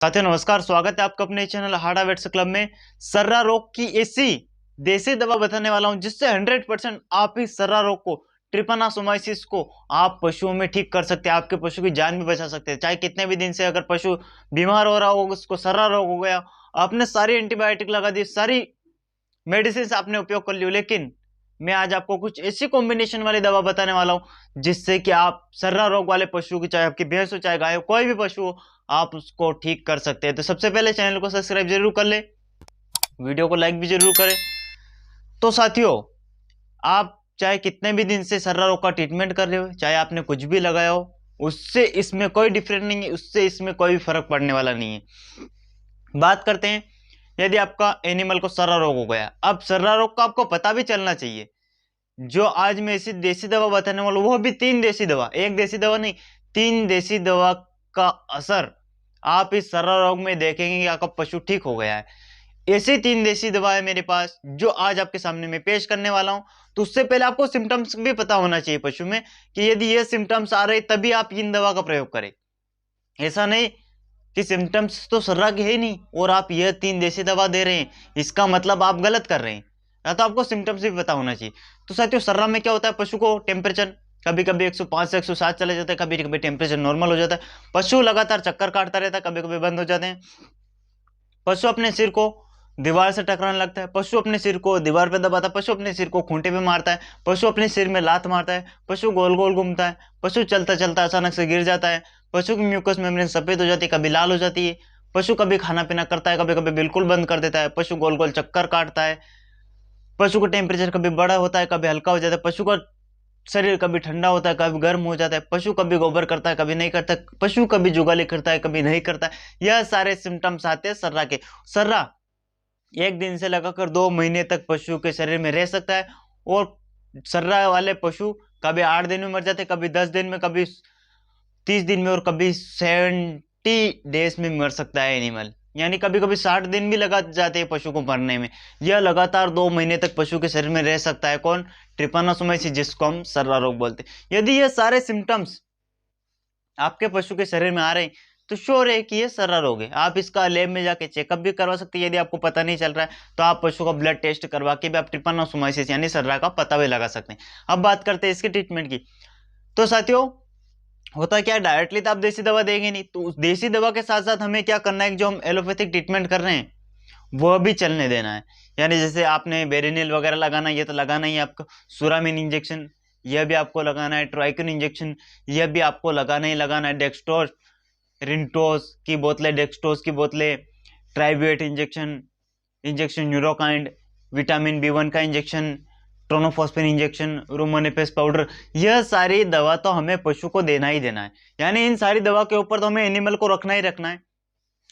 साथियों नमस्कार, स्वागत है आपका अपने चैनल हाड़ा वेट्स क्लब में। सर्रा रोग की ऐसी देसी दवा बताने वाला हूं जिससे 100% आप इस सर्रा रोग को, ट्रिपानासोमाइसिस को आप पशुओं में ठीक कर सकते हैं, आपके पशु की जान भी बचा सकते हैं। चाहे कितने भी दिन से अगर पशु बीमार हो रहा हो, उसको सर्रा रोग हो गया, आपने सारी एंटीबायोटिक लगा दी, सारी मेडिसिन आपने उपयोग कर लियो, लेकिन मैं आज आपको कुछ ऐसी कॉम्बिनेशन वाली दवा बताने वाला हूं जिससे कि आप सर्रा रोग वाले पशु की, चाहे आपकी भैंस हो चाहे गाय हो, कोई भी पशु हो, आप उसको ठीक कर सकते हैं। तो सबसे पहले चैनल को सब्सक्राइब जरूर कर ले, वीडियो को लाइक भी जरूर करें। तो साथियों, आप चाहे कितने भी दिन से सर्रा रोग का ट्रीटमेंट कर रहे हो, चाहे आपने कुछ भी लगाया हो, उससे इसमें कोई डिफरेंस नहीं है, उससे इसमें कोई भी फर्क पड़ने वाला नहीं है। बात करते हैं, यदि आपका एनिमल को सर्रा रोग हो गया, अब सर्रा रोग का आपको पता भी चलना चाहिए। जो आज मैं ऐसी देसी दवा बताने वाला हूं, वो भी 3 देसी दवा, एक देसी दवा नहीं, 3 देसी दवा का असर आप इस सर्रा रोग में देखेंगे कि आपका पशु ठीक हो गया है। ऐसी 3 देसी दवा है मेरे पास जो आज आपके सामने मैं पेश करने वाला हूं। तो उससे पहले आपको सिम्टम्स भी पता होना चाहिए पशु में, कि यदि ये सिम्टम्स आ रहे तभी आप इन दवा का प्रयोग करें। ऐसा नहीं कि सिम्टम्स तो सर्रा के है ही नहीं और आप यह 3 देसी दवा दे रहे हैं, इसका मतलब आप गलत कर रहे हैं। या तो आपको सिम्टम्स भी पता होना चाहिए। तो साथियों, सर्रा में क्या होता है, पशु को टेम्परेचर कभी कभी 105 से 107 चले जाता है, कभी कभी टेम्परेचर नॉर्मल हो जाता है, पशु लगातार चक्कर काटता रहता है, कभी कभी बंद हो जाते हैं, पशु अपने सिर को दीवार से टकराने लगता है, पशु अपने सिर को दीवार पे दबाता है, पशु अपने सिर को खूंटे पे मारता है, पशु अपने सिर में लात मारता है, पशु गोल गोल घूमता है, पशु चलता चलता अचानक से गिर जाता है, पशु की म्यूकस मेम्ब्रेन सफेद हो जाती है, कभी लाल हो जाती है, पशु कभी खाना पीना करता है, कभी कभी बिल्कुल बंद कर देता है, पशु गोल गोल चक्कर काटता है, पशु का टेम्परेचर कभी बड़ा होता है, कभी हल्का हो जाता है, पशु का शरीर कभी ठंडा होता है, कभी गर्म हो जाता है, पशु कभी गोबर करता है, कभी नहीं करता, पशु कभी जुगाली करता है, कभी नहीं करता है। यह सारे सिम्टम्स आते हैं सर्रा के। सर्रा 1 दिन से लगाकर 2 महीने तक पशु के शरीर में रह सकता है, और सर्रा वाले पशु कभी 8 दिन में मर जाते हैं, कभी 10 दिन में, कभी 30 दिन में, और कभी 70 डेज में मर सकता है एनिमल। यानी कभी कभी 60 दिन भी लगा जाते हैं पशु को मरने में। यह लगातार 2 महीने तक पशु के शरीर में रह सकता है। कौन? ट्रिपानोसोमाइसिस, जिसको हम सर्रा रोग बोलते हैं। यदि ये सारे सिम्टम्स आपके पशु के शरीर में आ रहे हैं तो श्योर है कि ये सर्रा रोग है। आप इसका लैब में जाके चेकअप भी करवा सकते हैं। यदि आपको पता नहीं चल रहा है तो आप पशु का ब्लड टेस्ट करवा के भी आप ट्रिपानोसोमाइसिस यानी सर्रा का पता भी लगा सकते हैं। अब बात करते हैं इसके ट्रीटमेंट की। तो साथियों, होता क्या है, डायरेक्टली तो आप देसी दवा देंगे नहीं, तो उस देसी दवा के साथ साथ हमें क्या करना है, जो हम एलोपैथिक ट्रीटमेंट कर रहे हैं वह भी चलने देना है। यानी जैसे आपने बेरिनिल वगैरह लगाना है, ये तो लगाना ही है आपको। सुरामिन इंजेक्शन यह भी आपको लगाना है, ट्राइकिन इंजेक्शन यह भी आपको लगाना ही लगाना है, डेक्सटोज रिंटोस की बोतलें, डेक्सटोज की बोतलें, tribute injection, injection Neurokind, vitamin B1 का इंजेक्शन, ट्रोनोफॉस्फेन इंजेक्शन, रोमोनेपेस पाउडर, यह सारी दवा तो हमें पशु को देना ही देना है। यानी इन सारी दवा के ऊपर तो हमें एनिमल को रखना ही रखना है।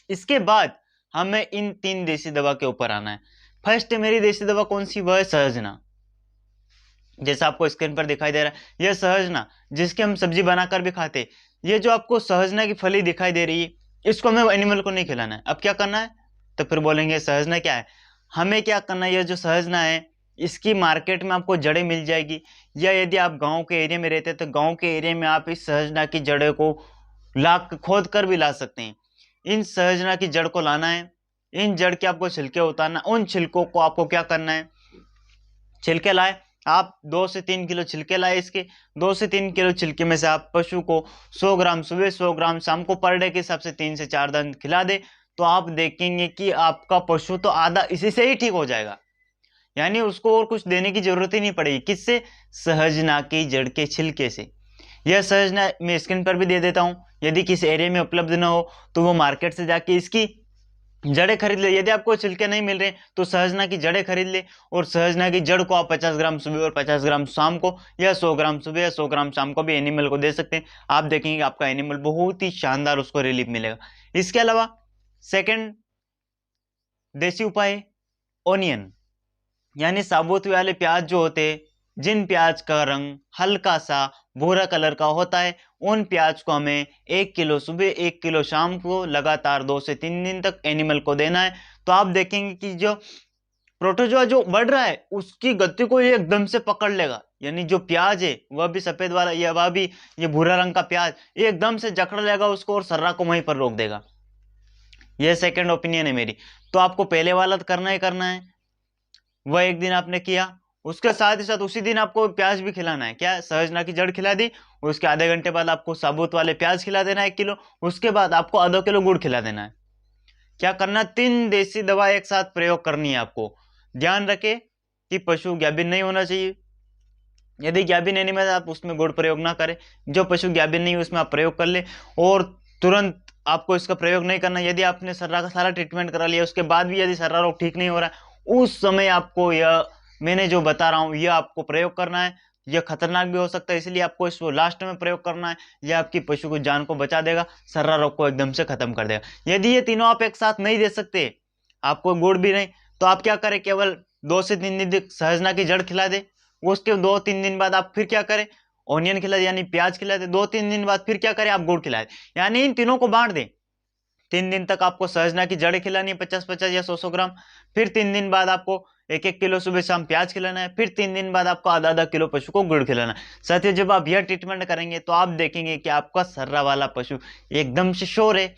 इसके बाद हमें इन 3 देसी दवा के ऊपर आना है। फर्स्ट मेरी देसी दवा कौन सी? वह है सहजना। जैसा आपको स्क्रीन पर दिखाई दे रहा है, यह सहजना जिसकी हम सब्जी बनाकर भी खाते। ये जो आपको सहजना की फली दिखाई दे रही है, इसको हमें एनिमल को नहीं खिलाना है। अब क्या करना है? तो फिर बोलेंगे सहजना क्या है। हमें क्या करना है, यह जो सहजना है इसकी मार्केट में आपको जड़ें मिल जाएगी, या यदि आप गांव के एरिया में रहते हैं तो गांव के एरिया में आप इस सहजना की जड़ों को ला खोद कर भी ला सकते हैं। इन सहजना की जड़ को लाना है, इन जड़ के आपको छिलके उतारना, उन छिलकों को आपको क्या करना है, छिलके लाए आप 2 से 3 किलो छिलके लाए इसके, 2 से 3 किलो छिलके में से आप पशु को 100 ग्राम सुबह, 100 ग्राम शाम को, पर डे के हिसाब से 3 से 4 दिन खिला दे, तो आप देखेंगे कि आपका पशु तो आधा इसी से ही ठीक हो जाएगा। यानी उसको और कुछ देने की जरूरत ही नहीं पड़ेगी। किससे? सहजना की जड़ के छिलके से। यह सहजना मैं स्क्रीन पर भी दे देता हूं। यदि किसी एरिया में उपलब्ध ना हो तो वो मार्केट से जाके इसकी जड़ें खरीद ले। यदि आपको छिलके नहीं मिल रहे तो सहजना की जड़ें खरीद ले, और सहजना की जड़ को आप 50 ग्राम सुबह और 50 ग्राम शाम को, या 100 ग्राम सुबह या 100 ग्राम शाम को भी एनिमल को दे सकते हैं। आप देखेंगे आपका एनिमल बहुत ही शानदार उसको रिलीफ मिलेगा। इसके अलावा सेकंड देसी उपाय, ओनियन यानी साबुत वाले प्याज जो होते हैं, जिन प्याज का रंग हल्का सा भूरा कलर का होता है, उन प्याज को हमें 1 किलो सुबह 1 किलो शाम को लगातार 2 से 3 दिन तक एनिमल को देना है। तो आप देखेंगे कि जो प्रोटोजोआ जो बढ़ रहा है उसकी गति को ये एकदम से पकड़ लेगा। यानी जो प्याज है वह भी सफेद वाला, या वह भी ये भूरा रंग का प्याज, ये एकदम से जकड़ लेगा उसको और सर्रा को वहीं पर रोक देगा। यह सेकंड ओपिनियन है मेरी। तो आपको पहले वाला तो करना ही करना है, वह एक दिन आपने किया, उसके साथ ही साथ उसी दिन आपको प्याज भी खिलाना है। क्या, सहजना की जड़ खिला दी, उसके आधे घंटे बाद आपको साबुत वाले प्याज खिला देना है 1 किलो, उसके बाद आपको आधा किलो गुड़ खिला देना है। क्या करना, 3 देसी दवा एक साथ प्रयोग करनी है आपको। ध्यान रखे कि पशु गाभिन नहीं होना चाहिए। यदि गाभिन एनिमल आप उसमें गुड़ प्रयोग ना करें, जो पशु गाभिन नहीं उसमें आप प्रयोग कर ले, और तुरंत आपको इसका प्रयोग नहीं करना। यदि आपने सर्रा का सारा ट्रीटमेंट करा लिया, उसके बाद भी यदि सर्रा रोग ठीक नहीं हो रहा है, उस समय आपको यह मैंने जो बता रहा हूं यह आपको प्रयोग करना है। यह खतरनाक भी हो सकता है, इसलिए आपको इसको लास्ट में प्रयोग करना है। यह आपकी पशु को जान को बचा देगा, सर्रा रोग को एकदम से खत्म कर देगा। यदि ये तीनों आप एक साथ नहीं दे सकते, आपको गुड़ भी नहीं, तो आप क्या करें, केवल 2 से 3 दिन सहजना की जड़ खिला दे, उसके 2-3 दिन बाद आप फिर क्या करें, ऑनियन खिला दे यानी प्याज खिला दे, 2-3 दिन बाद फिर क्या करें, आप गुड़ खिला दे, यानी इन तीनों को बांट दें। 3 दिन तक आपको सहजना की जड़ें खिलानी है 50-50 या 100-100 ग्राम, फिर 3 दिन बाद आपको 1-1 किलो सुबह शाम प्याज खिलाना है, फिर 3 दिन बाद आपको आधा-आधा किलो पशु को गुड़ खिलाना है। साथियों, जब आप यह ट्रीटमेंट करेंगे तो आप देखेंगे कि आपका सर्रा वाला पशु एकदम से श्योर है,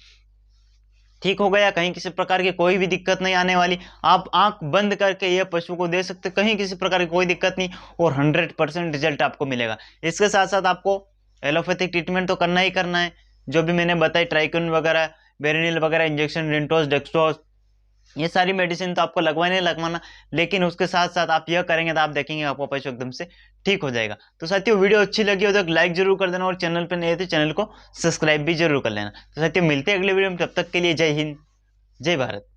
ठीक हो गया, कहीं किसी प्रकार की कोई भी दिक्कत नहीं आने वाली। आप आंख बंद करके यह पशु को दे सकते, कहीं किसी प्रकार की कोई दिक्कत नहीं, और 100% रिजल्ट आपको मिलेगा। इसके साथ साथ आपको एलोपैथिक ट्रीटमेंट तो करना ही करना है, जो भी मैंने बताई, ट्राइकोन वगैरह, बेरिनिल वगैरह इंजेक्शन, रेंटोस, डेक्सट्रोस, ये सारी मेडिसिन तो आपको लगवाना ही लगवाना। लेकिन उसके साथ साथ आप यह करेंगे तो आप देखेंगे आपका पशु एकदम से ठीक हो जाएगा। तो साथियों, वीडियो अच्छी लगी हो तो एक लाइक जरूर कर देना, और चैनल पर नए हो तो चैनल को सब्सक्राइब भी जरूर कर लेना। तो साथियों, मिलते हैं अगले वीडियो में, तब तक के लिए जय हिंद, जय भारत।